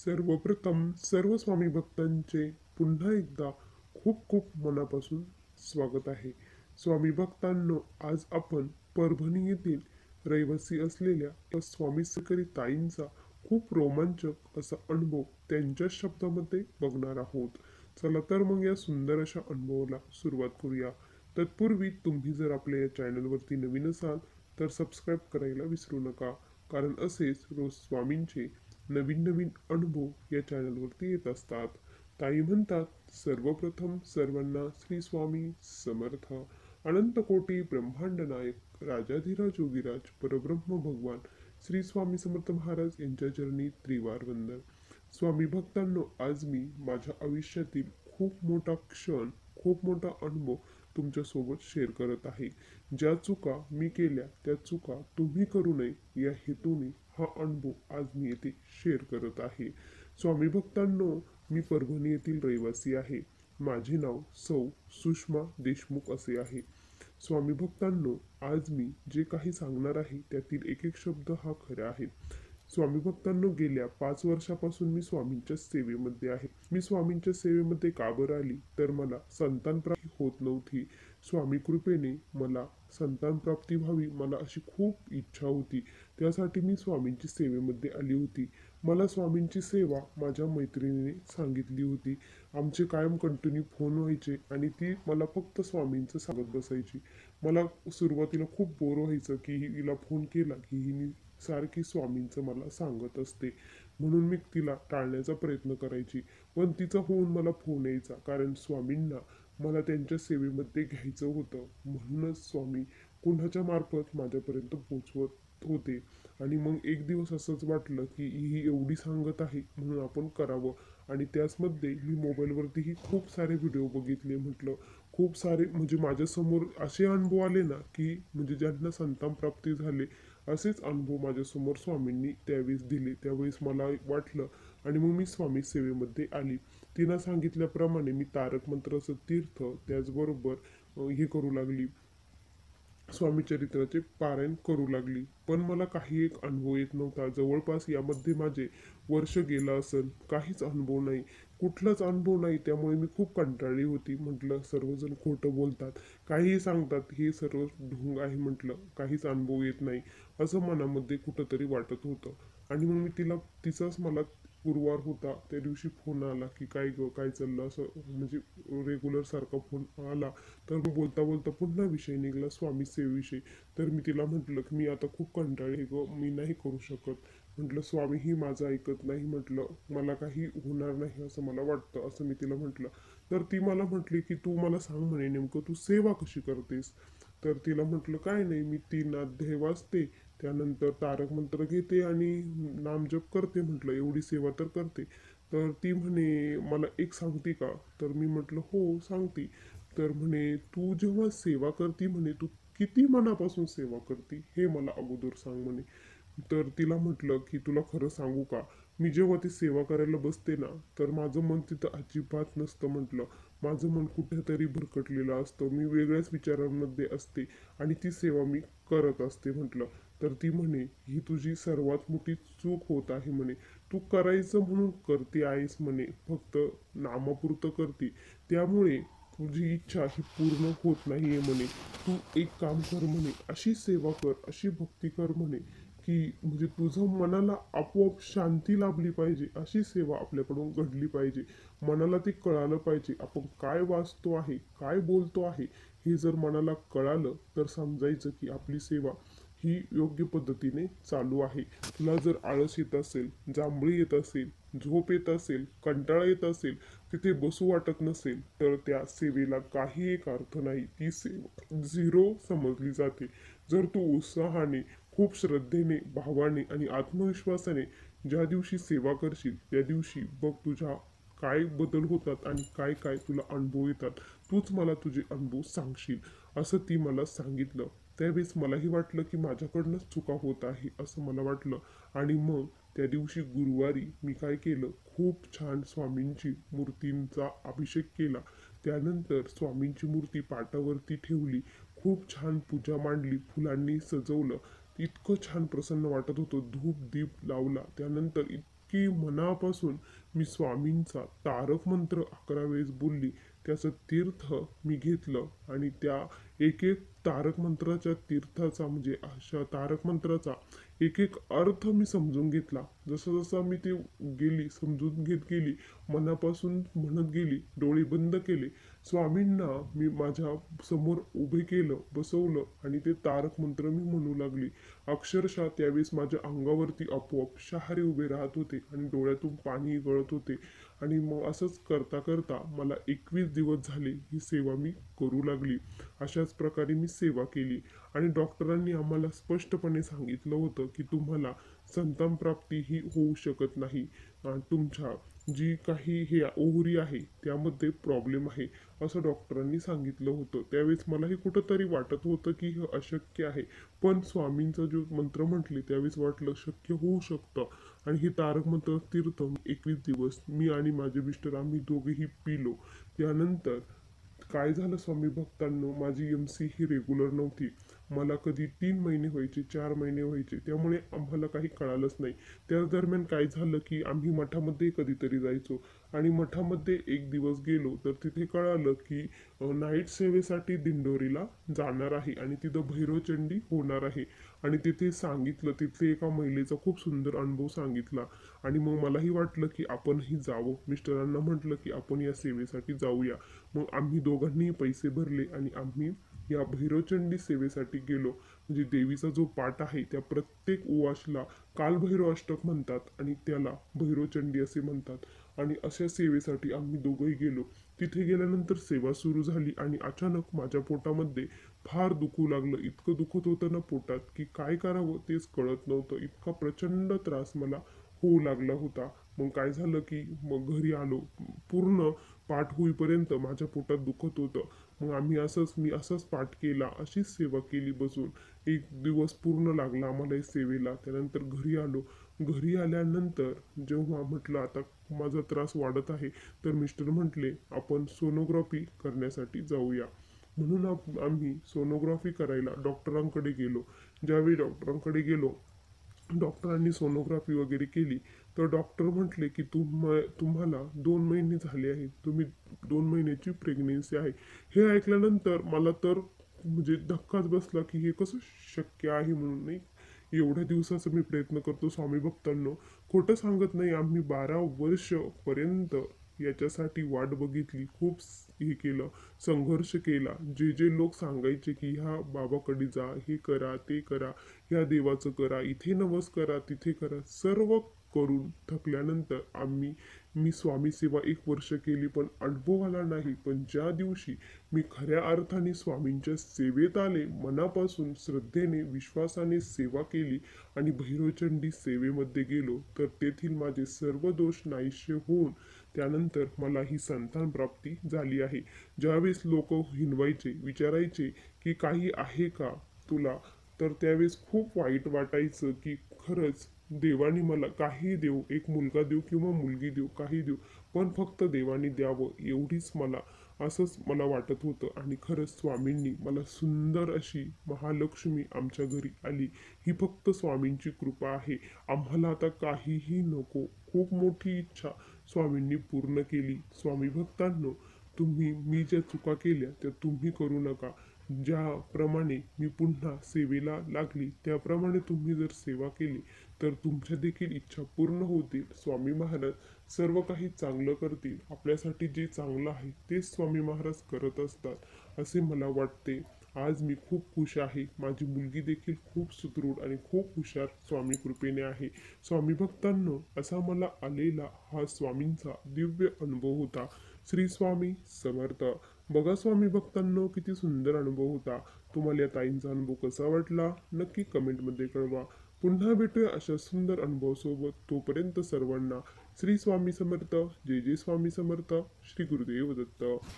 सर्वप्रथम सर्व स्वामी भक्तांचे पुन्हा एकदा खूप खूप मनापासून स्वागत आहे. स्वामी भक्तांनो, आज आपण परभणी येथील रहिवासी असलेल्या या स्वामी सेकरी ताईंचा खूप रोमांचक असा अनुभव त्यांच्या शब्दामध्ये बघणार आहोत. चला तर मग या सुंदर अशा अनुभवाला सुरुवात करूया. तत्पूर्वी तुम्ही जर आपल्या या चॅनलवरती नवीन असाल तर सबस्क्राईब करायला विसरू नका, कारण असेच रोज स्वामींचे नवीन नवीन अनुभव या चॅनलवरती येत असतात. ताई म्हणतात, सर्वप्रथम सर्वांना श्री स्वामी समर्थ. अनंत कोटी ब्रह्मांड नायक राजाधिराज योगीराज परब्रह्म भगवान श्री स्वामी समर्थ महाराज यांच्या चरणी त्रिवार वंदन. स्वामी भक्तांनो, आज मी माझ्या आयुष्यातील खूप मोठा क्षण, खूप मोठा अनुभव तुमच्यासोबत शेअर करत आहे. ज्या चुका मी केल्या त्या चुका तुम्ही करू नये या हेतूने हा अनुभव आज मी येथे शेअर करत आहे. स्वामी भक्तांनो, मी परभणी येथील रहिवासी आहे. माझे नाव सौ सुषमा देशमुख असे आहे. स्वामी भक्तांनो, आज मी जे काही सांगणार आहे त्यातील एक एक शब्द हा खरा आहे. स्वामी भक्तांनो, गेल्या 5 वर्षापासून मी स्वामींच्या सेवेमध्ये आहे. मी स्वामींच्या सेवेमध्ये का बरं आली, तर मला संतान प्राप्ती होत नव्हती. स्वामी कृपेने मला संतान प्राप्ती व्हावी, मला अशी खूप इच्छा होती. त्यासाठी मी स्वामींची सेवेमध्ये आली होती. मला स्वामींची सेवा माझ्या मैत्रिणीने सांगितली होती. आमचे कायम कंटिन्यू फोन व्हायचे आणि ती मला फक्त स्वामींचं सांगत बसायची. मला सुरुवातीला खूप बोर व्हायचं की हिला फोन केला की हिने सारखी स्वामींचं मला सांगत असते, म्हणून मी तिला टाळण्याचा प्रयत्न करायची. पण तिचा होऊन मला फोन यायचा, कारण स्वामींना मला त्यांच्या सेवेमध्ये घ्यायचं होतं. म्हणूनच स्वामी कुणाच्या मार्फत माझ्यापर्यंत पोचवत होते. आणि मग एक दिवस असंच वाटलं की ही एवढी सांगत आहे म्हणून आपण करावं. आणि त्याचमध्ये मी मोबाईलवरतीही खूप सारे व्हिडिओ बघितले. म्हटलं खूप सारे म्हणजे माझ्यासमोर असे अनुभव आले ना, की म्हणजे ज्यांना संतान प्राप्ती झाले असेच अनुभव माझ्यासमोर स्वामींनी त्यावेळेस दिले. त्यावेळेस मला वाटलं आणि मग मी स्वामी सेवेमध्ये आली. तिनं सांगितल्याप्रमाणे मी तारक मंत्राचं तीर्थ, त्याचबरोबर हे करू लागली, स्वामी चरित्राचे पारायण करू लागली. पण मला काही एक अनुभव येत नव्हता. जवळपास यामध्ये माझे वर्ष गेलं असेल, काहीच अनुभव नाही, कुठलाच अनुभव नाही. त्यामुळे मी खूप कंटाळली होती. म्हटलं सर्वजण खोटं बोलतात, काहीही सांगतात, हे सर्व ढोंग आहे. म्हटलं काहीच अनुभव येत नाही असं मनामध्ये कुठंतरी वाटत होतं. आणि मग मी तिचाच मला गुरुवार होता त्या दिवशी फोन आला की काय ग, काय चाललं, असं म्हणजे रेग्युलर सारखा फोन आला. तर मग बोलता बोलता पुन्हा विषय निघाला स्वामी सेवेविषयी. तर मी तिला म्हटलं की मी आता खूप कंटाळले ग, मी नाही करू शकत. म्हटलं स्वामीही माझं ऐकत नाही, म्हटलं मला काही होणार नाही असं मला वाटतं, असं मी तिला म्हटलं. तर ती मला म्हटली की तू मला सांग म्हणे, नेमकं तू सेवा कशी करतेस. तर तिला म्हटलं काय नाही, मी 3 अध्याय वाचते, त्यानंतर तारक मंत्र घेते आणि नामजप करते. म्हटलं एवढी सेवा तर करते. तर ती म्हणे मला एक सांगते का. तर मी म्हटलं हो सांगते. तर म्हणे तू जेव्हा सेवा करते म्हणे, तू किती मनापासून सेवा करते हे मला अगोदर सांग म्हणे. तर तिला म्हटलं की तुला खरं सांगू का, मी जेव्हा ती सेवा करायला बसते ना, तर माझं मन तिथं अजिबात नसतं. म्हटलं माझं मन कुठेतरी भरकटलेलं असतं, मी वेगळ्याच विचारांमध्ये असते आणि ती सेवा मी करत असते. म्हटलं तर ती म्हणे ही तुझी सर्वात मोठी चूक होत आहे म्हणे. तू करायचं म्हणून करते आहेस म्हणे, फक्त नामापुरतं करते, त्यामुळे तुझी इच्छा ही पूर्ण होत नाहीये म्हणे. तू एक काम कर म्हणे, अशी सेवा कर, अशी भक्ती कर म्हणे, की म्हणजे तुझं मनाला आपोआप शांती लाभली पाहिजे. अशी सेवा आपल्याकडून घडली पाहिजे. मनाला ते कळालं पाहिजे, आपण काय वाचतो आहे, काय बोलतो आहे, हे जर मनाला कळालं तर समजायचं की आपली सेवा ही योग्य पद्धतीने चालू आहे. तुला जर आळस येत असेल, जांभळी येत असेल, झोप येत असेल, कंटाळा येत असेल, तिथे बसू वाटत नसेल, तर त्या सेवेला काही एक अर्थ नाही. ती सेवा झिरो समजली जाते. जर तू उत्साहाने, खूप श्रद्धेने, भावाने आणि आत्मविश्वासाने ज्या दिवशी सेवा करशील, त्या दिवशी बघ तुझ्या काय बदल होतात आणि काय काय तुला अनुभव येतात. तूच मला तुझे अनुभव सांगशील, असं ती मला सांगितलं. त्यावेळेस मलाही वाटलं की माझ्याकडनंच चुका होत आहे असं मला वाटलं. आणि मग त्या दिवशी गुरुवारी मी काय केलं, खूप छान स्वामींची मूर्तींचा अभिषेक केला. त्यानंतर स्वामींची मूर्ती पाटावरती ठेवली, खूप छान पूजा मांडली, फुलांनी सजवलं. इतकं छान प्रसन्न वाटत होतं. धूप दीप लावला, त्यानंतर इतकी मनापासून मी स्वामींचा तारक मंत्र 11 वेळेस बोलली. त्याचं तीर्थ मी घेतलं आणि त्या एक एक तारक मंत्राच्या तीर्थाचा म्हणजे अशा तारक मंत्राचा एक एक अर्थ मी समजून घेतला. जसं जसं मी ते गेली समजून घेत गेली, मनापासून म्हणत गेली, डोळे बंद केले. स्वामींना मी माझ्या समोर उभे केलं, बसवलं आणि ते तारक मंत्र मी म्हणू लागली. अक्षरशः त्यावेळेस माझ्या अंगावरती आपोआप शहारे उभे राहत होते आणि डोळ्यातून पाणी गळत होते. आणि मग असंच करता करता मला 21 दिवस झाले ही सेवा मी करू लागली. अशाच प्रकारे मी सेवा केली आणि डॉक्टरांनी आम्हाला स्पष्टपणे सांगितलं होतं की तुम्हाला संतान प्राप्ती ही होऊ शकत नाही. तुमच्या जी काही हे ओहरी आहे त्यामध्ये प्रॉब्लेम आहे असं डॉक्टरांनी सांगितलं होतं. त्यावेळेस मलाही कुठंतरी वाटत होतं की हे अशक्य आहे, पण स्वामींचा जो मंत्र म्हटले त्यावेळेस वाटलं शक्य होऊ शकतं. आणि हे तारक मंत्र तीर्थ 21 दिवस मी आणि माझे मिस्टर आम्ही दोघेही पिलो. त्यानंतर काय झालं स्वामी भक्तांनो, माझी MC ही रेग्युलर नव्हती. मला कधी 3 महिने व्हायचे, 4 महिने व्हायचे, त्यामुळे आम्हाला काही कळालंच नाही. त्या दरम्यान काय झालं की आम्ही मठामध्ये कधीतरी जायचो आणि मठामध्ये एक दिवस गेलो तर तिथे कळालं की नाईट सेवेसाठी दिंडोरीला जाणार आहे आणि तिथं भैरवचंडी होणार आहे. आणि तिथे सांगितलं, तिथले एका महिलेचा खूप सुंदर अनुभव सांगितला आणि मग मलाही वाटलं की आपणही जावं. मिस्टरांना म्हटलं की आपण या सेवेसाठी जाऊया. मग आम्ही दोघांनी पैसे भरले आणि आम्ही या भैरवचंडी सेवेसाठी गेलो. म्हणजे देवीचा जो पाठ आहे त्या प्रत्येक उवासला कालभैरव अष्टक म्हणतात आणि त्याला भैरवचंडी असे म्हणतात. आणि अशा सेवेसाठी आम्ही दोघंही गेलो. तिथे गेल्यानंतर सेवा सुरू झाली आणि अचानक माझ्या पोटामध्ये फार दुखू लागलं. इतकं दुखत होतं ना पोटात की काय करावं तेच कळत नव्हतं. इतका प्रचंड त्रास मला होऊ लागला होता. मग काय झालं की मग घरी आलो. पूर्ण पाठ होईपर्यंत माझ्या पोटात दुखत होतं. मग मी असंच पाठ केला, अशीच सेवा केली बसून. एक दिवस पूर्ण लागला आम्हाला या सेवेला. त्यानंतर घरी आलो. घरी आल्यानंतर जेव्हा म्हटलं आता माझा त्रास वाढत आहे तर मिस्टर म्हटले आपण सोनोग्राफी करण्यासाठी जाऊया. म्हणून आम्ही सोनोग्राफी करायला डॉक्टरांकडे गेलो. ज्यावेळी डॉक्टरांकडे गेलो, डॉक्टरांनी सोनोग्राफी वगैरे केली तर डॉक्टर म्हटले की तुम्हाला 2 महिने झाले आहेत, तुम्ही 2 महिन्याची प्रेग्नेन्सी आहे. हे ऐकल्यानंतर मला तर म्हणजे धक्काच बसला की हे कसं शक्य आहे म्हणून. नाही, एवढ्या दिवसाचा मी प्रयत्न करतो स्वामी भक्तांनो, खोटं सांगत नाही. आम्ही 12 वर्ष पर्यंत याच्यासाठी वाट बघितली, खूप हे केलं, संघर्ष केला. जे जे लोक सांगायचे की ह्या बाबाकडे जा, हे करा, ते करा, ह्या देवाचं करा, इथे नवस करा, तिथे करा, सर्व करून थकल्यानंतर मी स्वामी सेवा 1 वर्ष केली पण अनुभव आला नाही. पण ज्या दिवशी मी खऱ्या अर्थाने स्वामींच्या सेवेत आले, मनापासून श्रद्धेने विश्वासाने सेवा केली आणि भैरवचंडी सेवेमध्ये गेलो तर तेथील माझे सर्व दोष नाहीसे होऊन त्यानंतर मला ही संतान प्राप्ती झाली आहे. ज्यावेळेस लोक हिनवायचे, विचारायचे की काही आहे का तुला, तर त्यावेळेस खूप वाईट वाटायचं की खरंच देवाने मला काही देऊ, एक मुलगा देऊ किंवा मुलगी देऊ, काही देऊ, पण फक्त देवाने द्यावं एवढीच असंच मला वाटत होतं. आणि खरंच स्वामींनी मला सुंदर अशी महालक्ष्मी आमच्या घरी आली. ही फक्त स्वामींची कृपा आहे. आम्हाला आता काहीही नको. खूप मोठी इच्छा स्वामींनी पूर्ण केली. स्वामी भक्तांनो, मी ज्या चुका केल्या त्या तुम्ही करू नका. ज्याप्रमाणे मी पुन्हा सेवेला लागली त्याप्रमाणे तुम्ही जर सेवा केली तर तुमच्या देखील इच्छा पूर्ण होतील. स्वामी महाराज सर्व काही चांगलं करतील. आपल्यासाठी जे चांगलं आहे तेच स्वामी महाराज करत असतात असे मला वाटते. आज मी खूप खुश आहे. माझी मुलगी देखील खूप सुदृढ आणि खूप हुशार स्वामी कृपेने आहे. स्वामी भक्तांनो, असा मला आलेला हा स्वामींचा दिव्य अनुभव होता. श्री स्वामी समर्थ. बघा स्वामी भक्तांनो, किती सुंदर अनुभव होता. तुम्हाला या ताईंचा अनुभव कसा वाटला नक्की कमेंटमध्ये कळवा. पुन्हा भेटूया अशा सुंदर अनुभवासोबत. तोपर्यंत सर्वांना श्री स्वामी समर्थ. जय जय स्वामी समर्थ. श्री गुरुदेव दत्त.